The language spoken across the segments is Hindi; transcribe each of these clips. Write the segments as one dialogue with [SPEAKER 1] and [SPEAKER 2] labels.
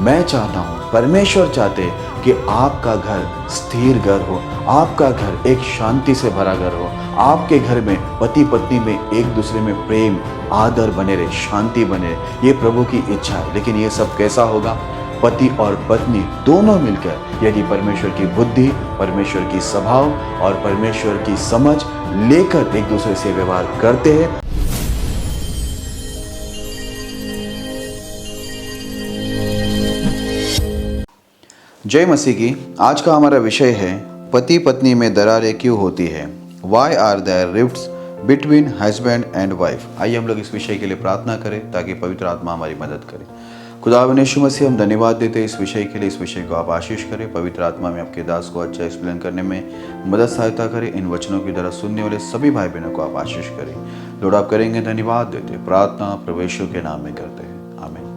[SPEAKER 1] मैं चाहता हूँ, परमेश्वर चाहते हैं कि आपका घर स्थिर घर हो, आपका घर एक शांति से भरा घर हो, आपके घर में पति पत्नी में एक दूसरे में प्रेम आदर बने रहे, शांति बने रहे। ये प्रभु की इच्छा है। लेकिन ये सब कैसा होगा? पति और पत्नी दोनों मिलकर यदि परमेश्वर की बुद्धि, परमेश्वर की स्वभाव और परमेश्वर की समझ लेकर एक दूसरे से व्यवहार करते हैं। जय मसीह की। आज का हमारा विषय है पति पत्नी में दरारें क्यों होती है। Why are there rifts between husband and wife. आइए हम लोग इस विषय के लिए प्रार्थना करें ताकि पवित्र आत्मा हमारी मदद करे। खुदावंद यीशु मसीह, हम धन्यवाद देते हैं इस विषय के लिए। इस विषय को आप आशीष करें। पवित्र आत्मा में आपके दास को अच्छा एक्सप्लेन करने में मदद सहायता करें। इन वचनों की तरह सुनने वाले सभी भाई बहनों को आप आशीष करें। लॉर्ड आप करेंगे, धन्यवाद देते। प्रार्थना प्रभु यीशु के नाम में करते हैं, आमीन।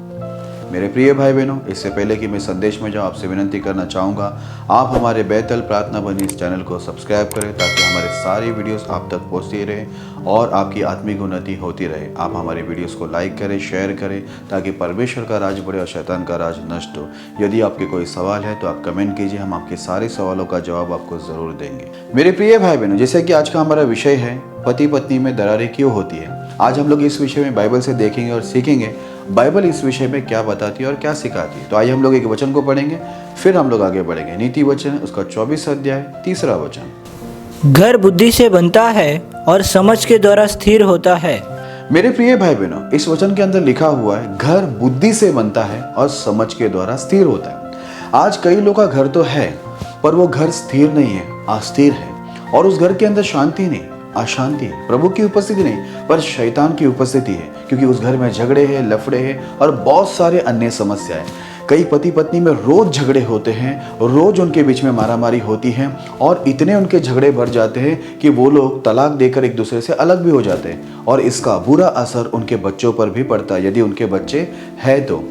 [SPEAKER 1] मेरे प्रिय भाई बहनों, इससे पहले कि मैं संदेश में जाऊँ, आपसे विनती करना चाहूँगा आप हमारे बेतल प्रार्थना बनी इस चैनल को सब्सक्राइब करें ताकि हमारे सारी वीडियोस आप तक पहुँचती रहे और आपकी आत्मिक उन्नति होती रहे। आप हमारे वीडियोस को लाइक करें, शेयर करें ताकि परमेश्वर का राज बढ़े और शैतान का राज नष्ट हो। यदि आपके कोई सवाल है तो आप कमेंट कीजिए, हम आपके सारे सवालों का जवाब आपको ज़रूर देंगे। मेरे प्रिय भाई बहनों, जैसे कि आज का हमारा विषय है पति पत्नी में दरारें क्यों होती है। आज हम लोग इस विषय में बाइबल से देखेंगे और सीखेंगे बाइबल इस विषय में क्या बताती है और क्या सिखाती है। तो आइए हम लोग एक वचन को पढ़ेंगे, फिर हम लोग आगे बढ़ेंगे। नीति वचन उसका 24 अध्याय 3 वचन।
[SPEAKER 2] घर बुद्धि से बनता है और समझ के द्वारा स्थिर होता है।
[SPEAKER 1] मेरे प्रिय भाई बहनों, इस वचन के अंदर लिखा हुआ है घर बुद्धि से बनता है और समझ के द्वारा स्थिर होता है। आज कई लोगों का घर तो है पर वो घर स्थिर नहीं है, अस्थिर है। और उस घर के अंदर शांति नहीं, अशांति है। प्रभु की उपस्थिति नहीं पर शैतान की उपस्थिति है, क्योंकि उस घर में झगड़े हैं, लफड़े हैं और बहुत सारे अन्य समस्याएं। कई पति पत्नी में रोज झगड़े होते हैं, रोज उनके बीच में मारामारी होती है और इतने उनके झगड़े बढ़ जाते हैं कि वो लोग तलाक देकर एक दूसरे से अलग भी हो जाते हैं और इसका बुरा असर उनके बच्चों पर भी पड़ता है, यदि उनके बच्चे हैं तो।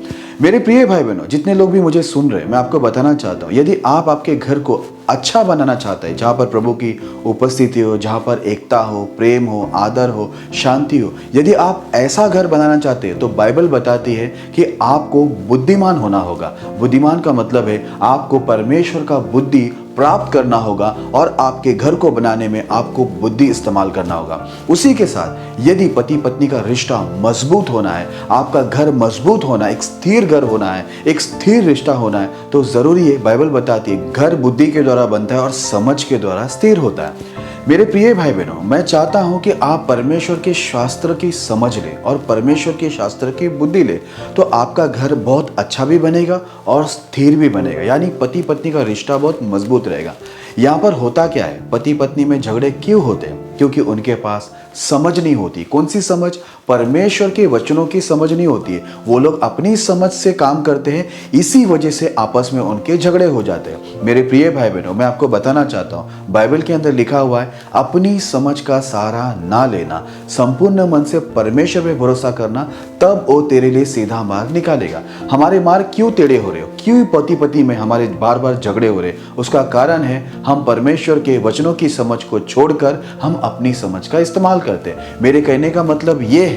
[SPEAKER 1] मेरे प्रिय भाई बहनों, जितने लोग भी मुझे सुन रहे हैं, मैं आपको बताना चाहता हूँ, यदि आप आपके घर को अच्छा बनाना चाहते हैं, जहाँ पर प्रभु की उपस्थिति हो, जहाँ पर एकता हो, प्रेम हो, आदर हो, शांति हो, यदि आप ऐसा घर बनाना चाहते हैं तो बाइबल बताती है कि आपको बुद्धिमान होना होगा। बुद्धिमान का मतलब है आपको परमेश्वर का बुद्धि प्राप्त करना होगा और आपके घर को बनाने में आपको बुद्धि इस्तेमाल करना होगा। उसी के साथ यदि पति पत्नी का रिश्ता मजबूत होना है, आपका घर मजबूत होना है, एक स्थिर घर होना है, एक स्थिर रिश्ता होना है, तो जरूरी है, बाइबल बताती है, घर बुद्धि के द्वारा बनता है और समझ के द्वारा स्थिर होता है। मेरे प्रिय भाई बहनों, मैं चाहता हूं कि आप परमेश्वर के शास्त्र की समझ लें और परमेश्वर के शास्त्र की बुद्धि लें, तो आपका घर बहुत अच्छा भी बनेगा और स्थिर भी बनेगा, यानी पति पत्नी का रिश्ता बहुत मजबूत रहेगा। यहाँ पर होता क्या है, पति पत्नी में झगड़े क्यों होते हैं? क्योंकि उनके पास समझ नहीं होती। कौन सी समझ? परमेश्वर के वचनों की समझ नहीं होती है। वो लोग अपनी समझ से काम करते हैं, इसी वजह से आपस में उनके झगड़े हो जाते हैं। मेरे प्रिय भाई बहनों, मैं आपको बताना चाहता हूँ, बाइबल के अंदर लिखा हुआ है, अपनी समझ का सहारा ना लेना, संपूर्ण मन से परमेश्वर पे भरोसा करना, तब वो तेरे लिए सीधा मार्ग निकालेगा। हमारे मार्ग क्यों टेढ़े हो रहे हो? क्यों पति पत्नी में हमारे बार बार झगड़े हो रहे? उसका कारण है हम परमेश्वर के वचनों की समझ को छोड़कर हम अपनी समझ का इस्तेमाल करते हैं। मेरे कहने का मतलब ये है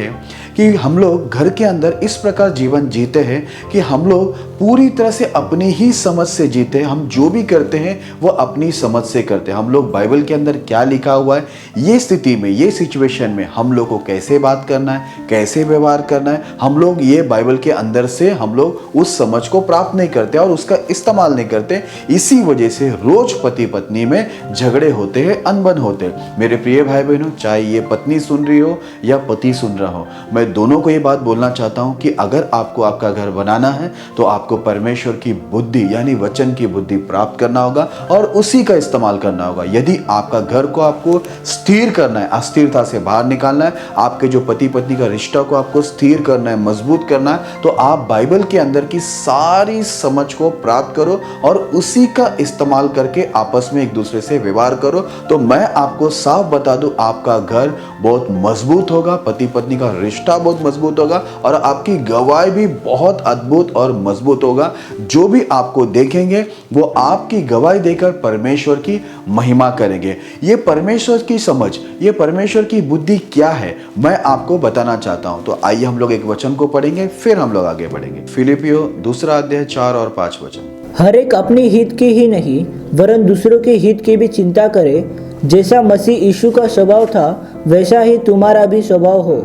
[SPEAKER 1] कि हम लोग घर के अंदर इस प्रकार जीवन जीते हैं कि हम लोग पूरी तरह से अपनी ही समझ से जीते हैं। हम जो भी करते हैं वो अपनी समझ से करते हैं। हम लोग बाइबल के अंदर क्या लिखा हुआ है, ये स्थिति में, ये सिचुएशन में हम लोग को कैसे बात करना है, कैसे व्यवहार करना है, हम लोग ये बाइबल के अंदर से हम लोग उस समझ को प्राप्त नहीं करते और उसका इस्तेमाल नहीं करते। इसी वजह से रोज पति पत्नी में झगड़े होते हैं, अनबन होते हैं। मेरे प्रिय भाई बहनों, चाहे ये पत्नी सुन रही हो या पति सुन रहा हो, मैं दोनों को ये बात बोलना चाहता हूं कि अगर आपको आपका घर बनाना है तो आपको परमेश्वर की बुद्धि यानी वचन की बुद्धि प्राप्त करना होगा और उसी का इस्तेमाल करना होगा। यदि आपका घर को आपको स्थिर करना है, अस्थिरता से बाहर निकालना है, आपके जो पति पत्नी का रिश्ता को आपको स्थिर करना है, मजबूत करना है, तो आप बाइबल के अंदर की सारी समझ को प्राप्त करो और उसी का इस्तेमाल करके आपस में एक दूसरे से व्यवहार करो। तो मैं आपको साफ बता दूं, आपका घर बहुत मजबूत होगा, पति पत्नी का रिश्ता बहुत मजबूत होगा और आपकी गवाही भी बहुत अद्भुत और मजबूत होगा। जो भी आपको देखेंगे वो आपकी गवाही देकर परमेश्वर की महिमा करेंगे। ये परमेश्वर की समझ, ये परमेश्वर की बुद्धि क्या है, मैं आपको बताना चाहता हूं। तो आइए हम लोग लोग एक वचन को पढ़ेंगे, फिर हम लोग आगे बढ़ेंगे। फिलिपियो 2 अध्याय 4 और 5 वचन।
[SPEAKER 2] हर एक अपने हित की ही नहीं वरन दूसरों के हित की भी चिंता करे। जैसा मसीह यीशु का स्वभाव था वैसा ही तुम्हारा भी स्वभाव हो।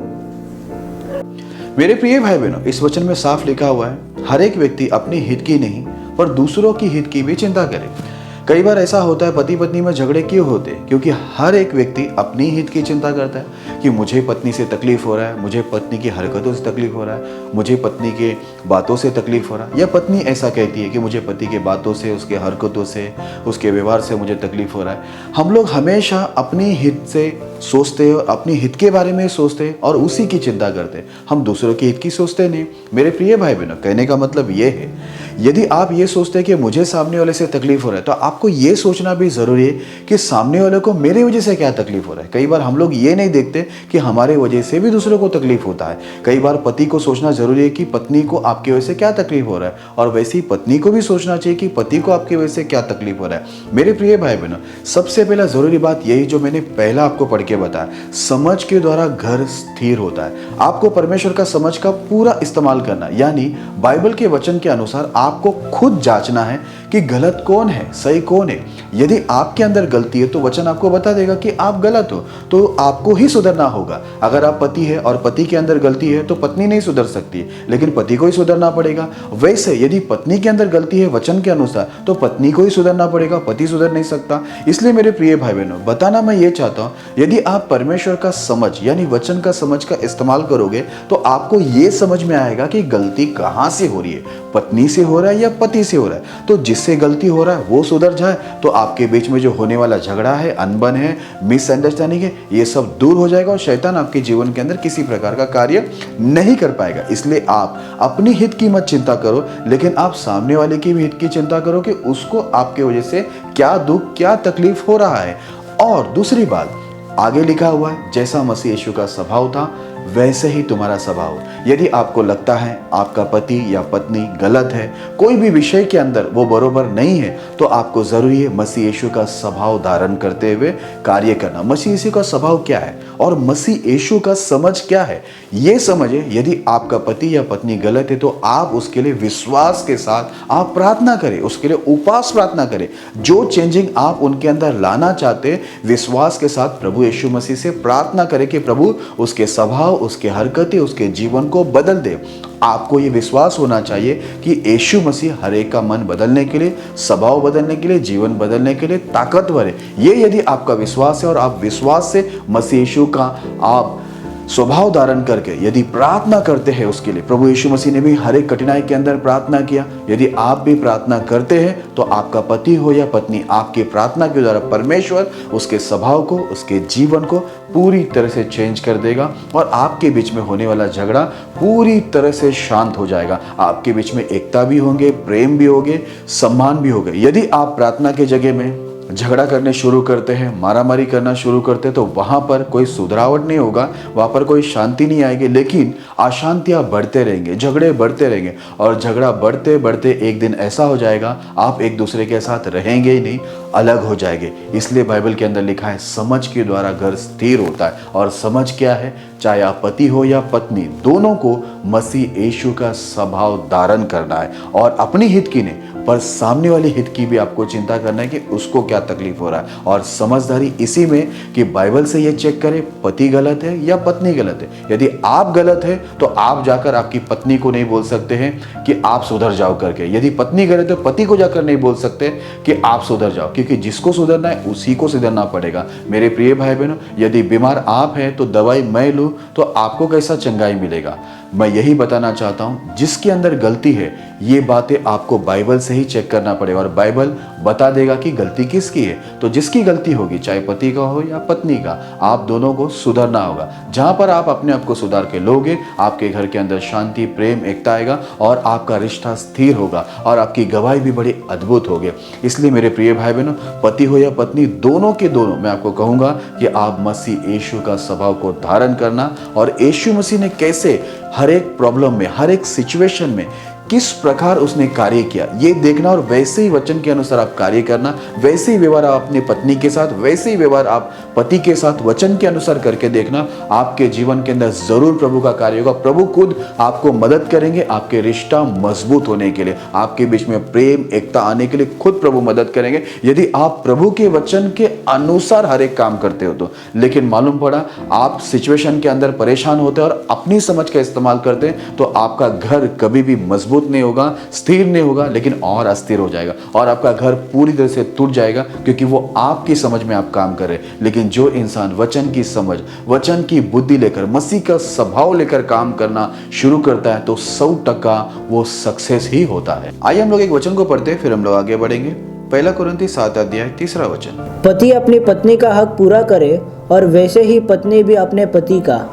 [SPEAKER 1] मेरे प्रिय भाई बहनों, इस वचन में साफ लिखा हुआ है, हर एक व्यक्ति अपने हित की नहीं पर दूसरों की हित की भी चिंता करे। कई बार ऐसा होता है, पति पत्नी में झगड़े क्यों होते हैं? क्योंकि हर एक व्यक्ति अपनी हित की चिंता करता है कि मुझे पत्नी से तकलीफ हो रहा है, मुझे पत्नी की हरकतों से तकलीफ हो रहा है, मुझे पत्नी के बातों से तकलीफ हो रहा है, या पत्नी ऐसा कहती है कि मुझे पति के बातों से, उसके हरकतों से, उसके व्यवहार से मुझे तकलीफ हो रहा है। हम लोग हमेशा अपनी हित से सोचते हैं और अपनी हित के बारे में सोचते हैं और उसी की चिंता करते हैं, हम दूसरों की हित की सोचते नहीं। मेरे प्रिय भाई बहनों, कहने का मतलब ये है, यदि आप ये सोचते हैं कि मुझे सामने वाले से तकलीफ हो रहा है, तो आपको ये सोचना भी जरूरी है कि सामने वाले को मेरी वजह से क्या तकलीफ हो रहा है। कई बार हम लोग ये नहीं देखते कि हमारे वजह से भी दूसरों को तकलीफ होता है। कई बार पति को सोचना जरूरी है कि पत्नी को आपकी वजह से क्या तकलीफ हो रहा है, और वैसे ही पत्नी को भी सोचना चाहिए कि पति को आपकी वजह से क्या तकलीफ हो रहा है। मेरे प्रिय भाई बहनों, सबसे पहला जरूरी बात यही जो मैंने पहला आपको पढ़ के बताया, समझ के द्वारा घर स्थिर होता है। आपको परमेश्वर का समझ का पूरा इस्तेमाल करना, यानी बाइबल के वचन के अनुसार आपको खुद जांचना है कि गलत कौन है, सही कौन है। यदि आपके अंदर गलती है तो वचन आपको बता देगा कि आप गलत हो, तो आपको ही सुधरना होगा। अगर आप पति है और पति के अंदर गलती है तो पत्नी नहीं सुधर सकती, लेकिन पति को ही सुधरना पड़ेगा। वैसे यदि पत्नी के अंदर गलती है वचन के अनुसार, तो पत्नी को ही सुधरना पड़ेगा, पति सुधर नहीं सकता। इसलिए मेरे प्रिय भाई बहनों, बताना मैं ये चाहता हूँ, यदि आप परमेश्वर का समझ यानी वचन का समझ का इस्तेमाल करोगे तो आपको ये समझ में आएगा कि गलती कहाँ से हो रही है, पत्नी से हो रहा है या पति से हो रहा है। तो जिससे गलती हो रहा है वो सुधर जाए तो आपके बीच में जो होने वाला झगड़ा है, अनबन है, मिसअंडरस्टैंडिंग है, ये सब दूर हो जाएगा और शैतान आपके जीवन के अंदर किसी प्रकार का कार्य नहीं कर पाएगा। इसलिए आप अपनी हित की मत चिंता करो, लेकिन आप सामने वाले की भी हित की चिंता करो कि उसको आपके वजह से क्या दुख, क्या तकलीफ हो रहा है। और दूसरी बात, आगे लिखा हुआ है, जैसा मसीह यीशु का स्वभाव था वैसे ही तुम्हारा स्वभाव। यदि आपको लगता है आपका पति या पत्नी गलत है, कोई भी विषय के अंदर वो बरोबर नहीं है, तो आपको जरूरी है मसीह यीशु का स्वभाव धारण करते हुए कार्य करना। मसीह यीशु का स्वभाव क्या है और मसीह यीशु का समझ क्या है, ये समझे। यदि आपका पति या पत्नी गलत है तो आप उसके लिए विश्वास के साथ आप प्रार्थना करें, उसके लिए उपवास प्रार्थना करें। जो चेंजिंग आप उनके अंदर लाना चाहते हैं, विश्वास के साथ प्रभु यीशु मसीह से प्रार्थना करें कि प्रभु उसके स्वभाव, उसके हरकतें, उसके जीवन को बदल दे। आपको ये विश्वास होना चाहिए कि यीशु मसीह हर एक का मन बदलने के लिए, स्वभाव बदलने के लिए, जीवन बदलने के लिए ताकतवर है। ये यदि आपका विश्वास है और आप विश्वास से मसीह यीशु का आप स्वभाव धारण करके यदि प्रार्थना करते हैं उसके लिए, प्रभु यीशु मसीह ने भी हर एक कठिनाई के अंदर प्रार्थना किया। यदि आप भी प्रार्थना करते हैं तो आपका पति हो या पत्नी, आपकी प्रार्थना के द्वारा परमेश्वर उसके स्वभाव को, उसके जीवन को पूरी तरह से चेंज कर देगा और आपके बीच में होने वाला झगड़ा पूरी तरह से शांत हो जाएगा। आपके बीच में एकता भी होंगे, प्रेम भी होंगे, सम्मान भी होगा। यदि आप प्रार्थना के जगह में झगड़ा करने शुरू करते हैं, मारामारी करना शुरू करते हैं, तो वहाँ पर कोई सुधरावट नहीं होगा, वहाँ पर कोई शांति नहीं आएगी, लेकिन अशांतियाँ बढ़ते रहेंगे, झगड़े बढ़ते रहेंगे और झगड़ा बढ़ते बढ़ते एक दिन ऐसा हो जाएगा आप एक दूसरे के साथ रहेंगे ही नहीं, अलग हो जाएंगे। इसलिए बाइबल के अंदर लिखा है समझ के द्वारा घर स्थिर होता है। और समझ क्या है? चाहे आप पति हो या पत्नी, दोनों को मसीह यीशु का स्वभाव धारण करना है और अपनी हित की नहीं पर सामने वाले हित की भी आपको चिंता करना है कि उसको क्या तकलीफ हो रहा है। और समझदारी इसी में कि बाइबल से ये चेक करें पति गलत है या पत्नी गलत है। यदि आप गलत है तो आप जाकर आपकी पत्नी को नहीं बोल सकते हैं कि आप सुधर जाओ करके। यदि पत्नी गलत है, पति को जाकर नहीं बोल सकते कि आप सुधर जाओ, क्योंकि जिसको सुधरना है उसी को सुधरना पड़ेगा। मेरे प्रिय भाई बहनों, यदि बीमार आप हैं तो दवाई मैं लूँ तो आपको कैसा चंगाई मिलेगा? मैं यही बताना चाहता हूं, जिसके अंदर गलती है ये बातें आपको बाइबल से ही चेक करना पड़ेगा और बाइबल बता देगा कि गलती किसकी है। तो जिसकी गलती होगी, चाहे पति का हो या पत्नी का, आप दोनों को सुधरना होगा। जहां पर आप अपने आप को सुधार के लोगे, आपके घर के अंदर शांति, प्रेम, एकता आएगा और आपका रिश्ता स्थिर होगा और आपकी गवाही भी बड़ी अद्भुत होगी। इसलिए मेरे प्रिय भाई बहनों, पति हो या पत्नी, दोनों के दोनों मैं आपको कहूंगा कि आप मसीह यीशु का स्वभाव को धारण करना और यीशु मसीह ने कैसे हर एक प्रॉब्लम में, हर एक सिचुएशन में किस प्रकार उसने कार्य किया ये देखना, और वैसे ही वचन के अनुसार आप कार्य करना, वैसे ही व्यवहार आप अपनी पत्नी के साथ, वैसे ही व्यवहार आप पति के साथ वचन के अनुसार करके देखना। आपके जीवन के अंदर जरूर प्रभु का कार्य होगा। प्रभु खुद आपको मदद करेंगे आपके रिश्ता मजबूत होने के लिए, आपके बीच में प्रेम एकता आने के लिए खुद प्रभु मदद करेंगे, यदि आप प्रभु के वचन के अनुसार हर एक काम करते हो तो। लेकिन मालूम पड़ा आप सिचुएशन के अंदर परेशान होते हैं और अपनी समझ का इस्तेमाल करते हैं, तो आपका घर कभी भी मजबूत नहीं होगा, स्थिर नहीं होगा, लेकिन और अस्थिर हो जाएगा और आपका घर पूरी तरह से टूट जाएगा, क्योंकि वो आपकी समझ में आप काम कर रहे हैं। लेकिन जो इंसान वचन की समझ, वचन की बुद्धि लेकर, मसीह का स्वभाव लेकर काम करना शुरू करता है तो 100% वो सक्सेस ही होता है। आइए हम लोग एक वचन को पढ़ते हैं, फिर हम लोग आगे बढ़ेंगे। पहला कुरिन्थी 7 अध्याय 3 वचन।
[SPEAKER 2] पति अपनी पत्नी का हक पूरा करे और वैसे ही पत्नी भी अपने पति का।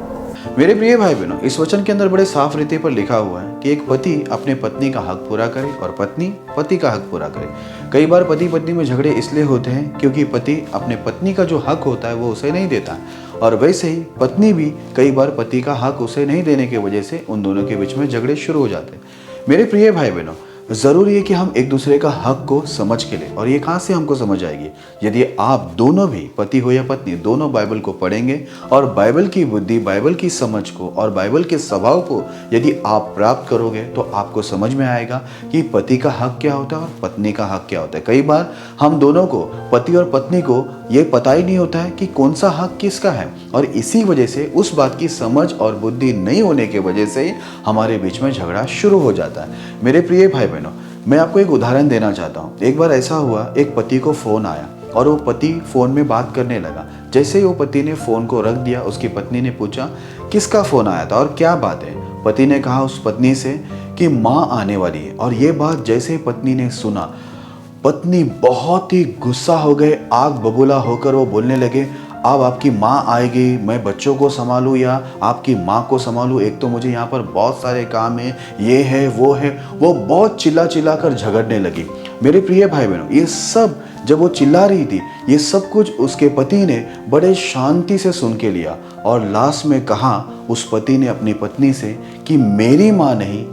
[SPEAKER 1] मेरे प्रिय भाई बहनों, इस वचन के अंदर बड़े साफ रीति पर लिखा हुआ है कि एक पति अपने पत्नी का हक पूरा करे और पत्नी पति का हक पूरा करे। कई बार पति पत्नी में झगड़े इसलिए होते हैं क्योंकि पति अपने पत्नी का जो हक होता है वो उसे नहीं देता, और वैसे ही पत्नी भी कई बार पति का हक उसे नहीं देने की वजह से उन दोनों के बीच में झगड़े शुरू हो जाते हैं। मेरे प्रिय भाई बहनों, ज़रूरी है कि हम एक दूसरे का हक को समझ के लें। और ये कहाँ से हमको समझ आएगी? यदि आप दोनों भी, पति हो या पत्नी, दोनों बाइबल को पढ़ेंगे और बाइबल की बुद्धि, बाइबल की समझ को और बाइबल के स्वभाव को यदि आप प्राप्त करोगे तो आपको समझ में आएगा कि पति का हक क्या होता है और पत्नी का हक क्या होता है। कई बार हम दोनों को, पति और पत्नी को, ये पता ही नहीं होता है कि कौन सा हक किसका है, और इसी वजह से, उस बात की समझ और बुद्धि नहीं होने की वजह से हमारे बीच में झगड़ा शुरू हो जाता है। मेरे प्रिय भाई बहनों, मैं आपको एक उदाहरण देना चाहता हूँ। एक बार ऐसा हुआ, एक पति को फ़ोन आया और वो पति फ़ोन में बात करने लगा। जैसे ही वो पति ने फ़ोन को रख दिया, उसकी पत्नी ने पूछा किसका फ़ोन आया था और क्या बात है। पति ने कहा उस पत्नी से कि माँ आने वाली है, और ये बात जैसे ही पत्नी ने सुना, पत्नी बहुत ही गुस्सा हो गए, आग बबूला होकर वो बोलने लगे, अब आपकी माँ आएगी, मैं बच्चों को संभालूँ या आपकी माँ को संभालूँ, एक तो मुझे यहाँ पर बहुत सारे काम हैं, ये है वो है। वो बहुत चिल्ला चिल्ला कर झगड़ने लगी। मेरे प्रिय भाई बहनों, ये सब जब वो चिल्ला रही थी, ये सब कुछ उसके पति ने बड़े शांति से सुन के लिया, और लास्ट में कहा उस पति ने अपनी पत्नी से कि मेरी माँ नहीं,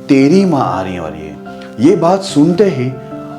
[SPEAKER 1] तेरी माँ आने वाली है। ये बात सुनते ही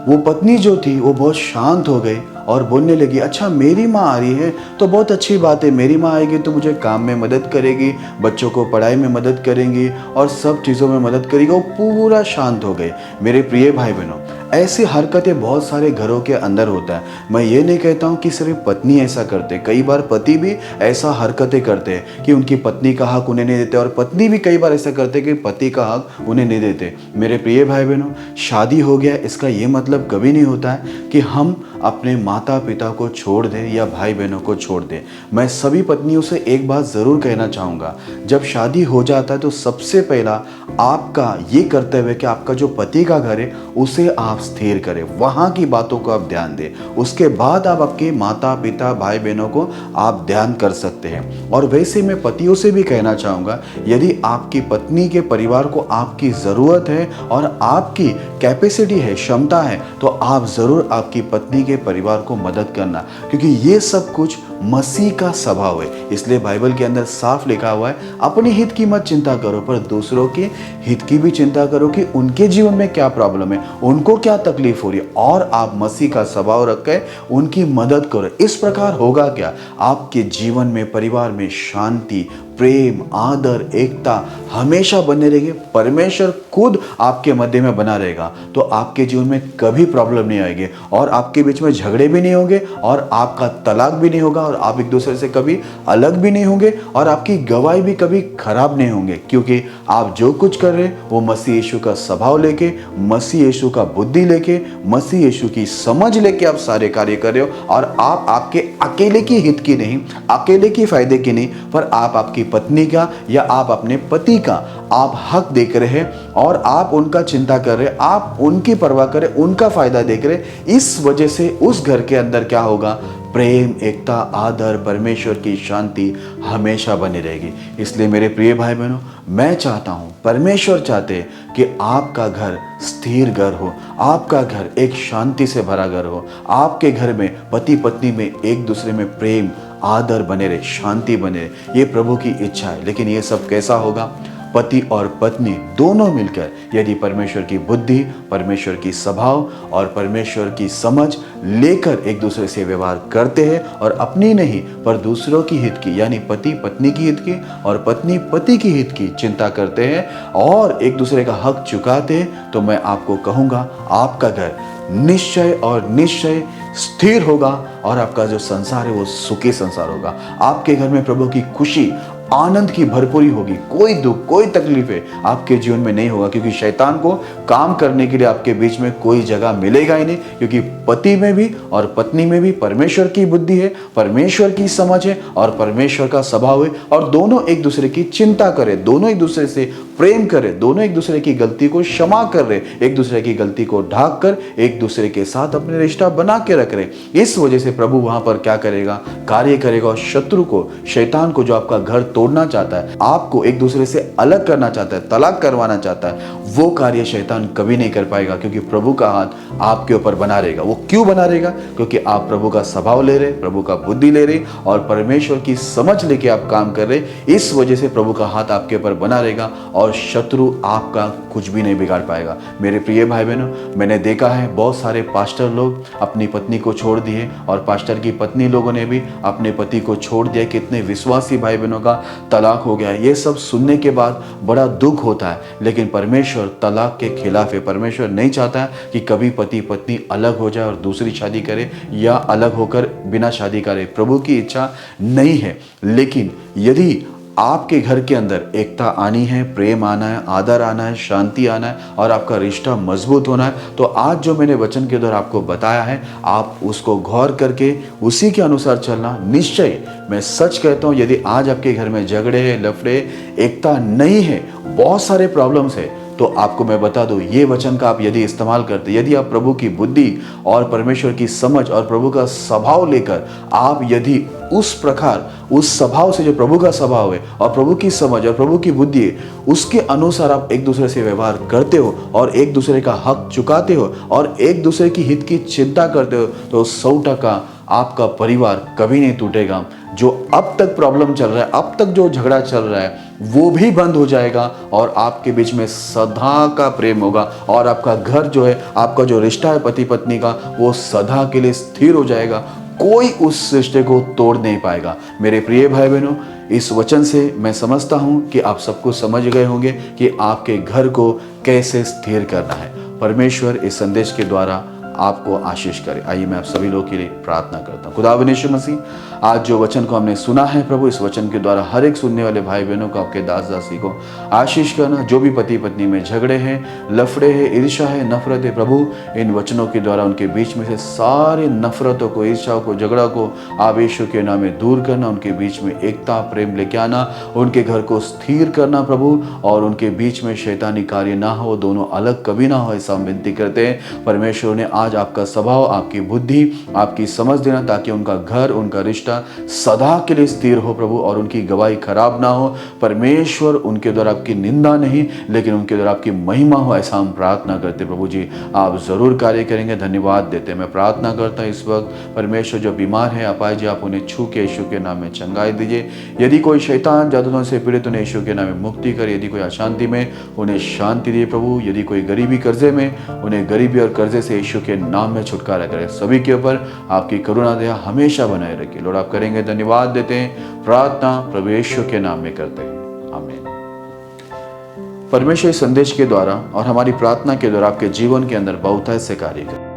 [SPEAKER 1] वो पत्नी जो थी वो बहुत शांत हो गई और बोलने लगी, अच्छा मेरी माँ आ रही है तो बहुत अच्छी बात है, मेरी माँ आएगी तो मुझे काम में मदद करेगी, बच्चों को पढ़ाई में मदद करेंगी और सब चीज़ों में मदद करेगी। वो पूरा शांत हो गए। मेरे प्रिय भाई बहनों, ऐसी हरकतें बहुत सारे घरों के अंदर होता है। मैं ये नहीं कहता हूँ कि सिर्फ पत्नी ऐसा करते, कई बार पति भी ऐसा हरकतें करते हैं कि उनकी पत्नी का हक उन्हें नहीं देते, और पत्नी भी कई बार ऐसा करते कि पति का हक उन्हें नहीं देते। मेरे प्रिय भाई बहनों, शादी हो गया इसका ये मतलब कभी नहीं होता है कि हम अपने माता पिता को छोड़ दें या भाई बहनों को छोड़ दें। मैं सभी पत्नियों से एक बात ज़रूर कहना चाहूँगा, जब शादी हो जाता है तो सबसे पहला आपका ये कर्तव्य है कि आपका जो पति का घर है उसे आप स्थिर करें, वहाँ की बातों को आप ध्यान दें। उसके बाद आप आपके माता पिता भाई बहनों को आप ध्यान कर सकते हैं। और वैसे मैं पतियों से भी कहना चाहूँगा, यदि आपकी पत्नी के परिवार को आपकी ज़रूरत है और आपकी कैपेसिटी है, क्षमता है, तो आप ज़रूर आपकी पत्नी के परिवार को मदद करना, क्योंकि ये सब कुछ मसीह का स्वभाव है। इसलिए बाइबल के अंदर साफ लिखा हुआ है, अपने हित की मत चिंता करो पर दूसरों के हित की भी चिंता करो कि उनके जीवन में क्या प्रॉब्लम है, उनको क्या तकलीफ हो रही है, और आप मसीह का स्वभाव रख के उनकी मदद करो। इस प्रकार होगा क्या, आपके जीवन में, परिवार में शांति, प्रेम, आदर, एकता हमेशा बने रहेगी। परमेश्वर खुद आपके मध्य में बना रहेगा, तो आपके जीवन में कभी प्रॉब्लम नहीं आएगी और आपके बीच में झगड़े भी नहीं होंगे और आपका तलाक भी नहीं होगा और आप एक दूसरे से कभी अलग भी नहीं होंगे और आपकी गवाही भी कभी खराब नहीं होंगे, क्योंकि आप जो कुछ कर रहे हैं वो मसीह यीशु का स्वभाव लेके, मसीह यीशु का बुद्धि लेके, मसीह यीशु की समझ लेके आप सारे कार्य कर रहे हो। और आप आपके अकेले की हित की नहीं, अकेले की फायदे की नहीं, पर आप आपकी पत्नी का या आप अपने पति का आप हक देख रहे हैं और आप उनका चिंता कर रहे हैं, आप उनकी परवाह करें, उनका फायदा देख रहे हैं। इस वजह से उस घर के अंदर क्या होगा, प्रेम, एकता, आदर, परमेश्वर की शांति हमेशा बनी रहेगी। इसलिए मेरे प्रिय भाई बहनों, मैं चाहता हूँ, परमेश्वर चाहते हैं कि आपका घर स्थिर घर हो, आपका घर एक शांति से भरा घर हो, आपके घर में पति पत्नी में एक दूसरे में प्रेम, आदर बने रहे, शांति बने रहे। ये प्रभु की इच्छा है। लेकिन ये सब कैसा होगा? पति और पत्नी दोनों मिलकर यदि परमेश्वर की बुद्धि, परमेश्वर की स्वभाव और परमेश्वर की समझ लेकर एक दूसरे से व्यवहार करते हैं और अपनी नहीं पर दूसरों की हित की, यानी पति पत्नी की हित की और पत्नी पति की हित की चिंता करते हैं और एक दूसरे का हक चुकाते हैं, तो मैं आपको कहूँगा आपका घर निश्चय और निश्चय स्थिर होगा और आपका जो संसार है वो सुखी संसार होगा। आपके घर में प्रभु की खुशी, आनंद की भरपूरी होगी। कोई दुख, कोई तकलीफें आपके जीवन में नहीं होगा, क्योंकि शैतान को काम करने के लिए आपके बीच में कोई जगह मिलेगा ही नहीं, क्योंकि पति में भी और पत्नी में भी परमेश्वर की बुद्धि है, परमेश्वर की समझ है और परमेश्वर का स्वभाव है और दोनों एक दूसरे की चिंता करें, दोनों एक दूसरे से प्रेम करें, दोनों एक दूसरे की गलती को क्षमा कर रहे, एक दूसरे की गलती को ढाक कर एक दूसरे के साथ अपने रिश्ता बना के रख रहे। इस वजह से प्रभु वहां पर क्या करेगा, कार्य करेगा और शत्रु को, शैतान को, जो आपका घर तोड़ना चाहता है, आपको एक दूसरे से अलग करना चाहता है, तलाक करवाना चाहता है, वो कार्य शैतान कभी नहीं कर पाएगा, क्योंकि प्रभु का हाथ आपके ऊपर बना रहेगा। वो क्यों बना रहेगा? क्योंकि आप प्रभु का स्वभाव ले रहे, प्रभु का बुद्धि ले रहे और परमेश्वर की समझ लेके आप काम कर रहे। इस वजह से प्रभु का हाथ आपके ऊपर बना रहेगा और शत्रु आपका कुछ भी नहीं बिगाड़ पाएगा। मेरे प्रिय भाई बहनों, मैंने देखा है बहुत सारे पास्टर लोग अपनी पत्नी को छोड़ दिए और पास्टर की पत्नी लोगों ने भी अपने पति को छोड़ दिया। कितने विश्वासी भाई बहनों का तलाक हो गया। ये सब सुनने के बाद बड़ा दुख होता है, लेकिन परमेश्वर तलाक के खिलाफ है। परमेश्वर नहीं चाहता कि कभी पति पत्नी अलग हो जाए और दूसरी शादी करे या अलग होकर बिना शादी करे। प्रभु की इच्छा नहीं है। लेकिन यदि आपके घर के अंदर एकता आनी है, प्रेम आना है, आदर आना है, शांति आना है और आपका रिश्ता मजबूत होना है, तो आज जो मैंने वचन के द्वारा आपको बताया है, आप उसको गौर करके उसी के अनुसार चलना। निश्चय मैं सच कहता हूँ, यदि आज आपके घर में झगड़े हैं, लफड़े, एकता नहीं है, बहुत सारे प्रॉब्लम्स है, तो आपको मैं बता दूं, ये वचन का आप यदि इस्तेमाल करते, यदि आप प्रभु की बुद्धि और परमेश्वर की समझ और प्रभु का स्वभाव लेकर आप यदि उस प्रकार, उस स्वभाव से, जो प्रभु का स्वभाव है और प्रभु की समझ और प्रभु की बुद्धि है, उसके अनुसार आप एक दूसरे से व्यवहार करते हो और एक दूसरे का हक चुकाते हो और एक दूसरे की हित की चिंता करते हो, तो 100% आपका परिवार कभी नहीं टूटेगा। जो अब तक प्रॉब्लम चल रहा है, अब तक जो झगड़ा चल रहा है, वो भी बंद हो जाएगा और आपके बीच में सदा का प्रेम होगा और आपका घर जो है, आपका जो रिश्ता है पति पत्नी का, वो सदा के लिए स्थिर हो जाएगा। कोई उस रिश्ते को तोड़ नहीं पाएगा। मेरे प्रिय भाई बहनों, इस वचन से मैं समझता हूं कि आप सब कुछ समझ गए होंगे कि आपके घर को कैसे स्थिर करना है। परमेश्वर इस संदेश के द्वारा आपको आशीष करे। आइए मैं आप सभी लोगों के लिए प्रार्थना करता हूँ। खुदावंद यीशु मसीह, आज जो वचन को हमने सुना है प्रभु, इस वचन के द्वारा हर एक सुनने वाले भाई बहनों को, आपके दास दासी को आशीष करना। जो भी पति पत्नी में झगड़े हैं, लफड़े हैं, ईर्ष्या है, नफरत है, प्रभु इन वचनों के द्वारा उनके बीच में से सारे नफरतों को, ईर्ष्याओं को, झगड़ा को आप यीशु के नाम में दूर करना। उनके बीच में एकता, प्रेम लेके आना, उनके घर को स्थिर करना प्रभु, और उनके बीच में शैतानी कार्य ना हो, दोनों अलग कभी ना हो, ऐसा हम विनती करते हैं। परमेश्वर ने आज आपका स्वभाव, आपकी बुद्धि, आपकी समझ देना, ताकि उनका घर, उनका रिश्ता सदा के लिए स्थिर हो प्रभु, और उनकी गवाही खराब ना हो। परमेश्वर उनके द्वारा आपकी निंदा नहीं, लेकिन उनके द्वारा आपकी महिमा हो, ऐसा हम प्रार्थना करते प्रभु जी। आप जरूर कार्य करेंगे, धन्यवाद देते। मैं प्रार्थना करता हूँ इस वक्त परमेश्वर जो बीमार है, अपाय जी, आप उन्हें छू के यीशु के नाम में चंगाई दीजिए। यदि कोई शैतान जादूओं से पीड़ित, उन्हें यीशु के नाम में मुक्ति करे। यदि कोई अशांति में, उन्हें शांति दिए प्रभु। यदि कोई गरीबी कर्जे में, उन्हें गरीबी और कर्जे से यीशु के नाम में छुटकारा करे। सभी के ऊपर आपकी करुणा दया हमेशा बनाए रखिए। लॉर्ड आप करेंगे, धन्यवाद देते हैं। प्रार्थना प्रभु यीशु के नाम में करते हैं, आमीन। परमेश्वर इस संदेश के द्वारा और हमारी प्रार्थना के द्वारा आपके जीवन के अंदर बहुतायत से कार्य करे।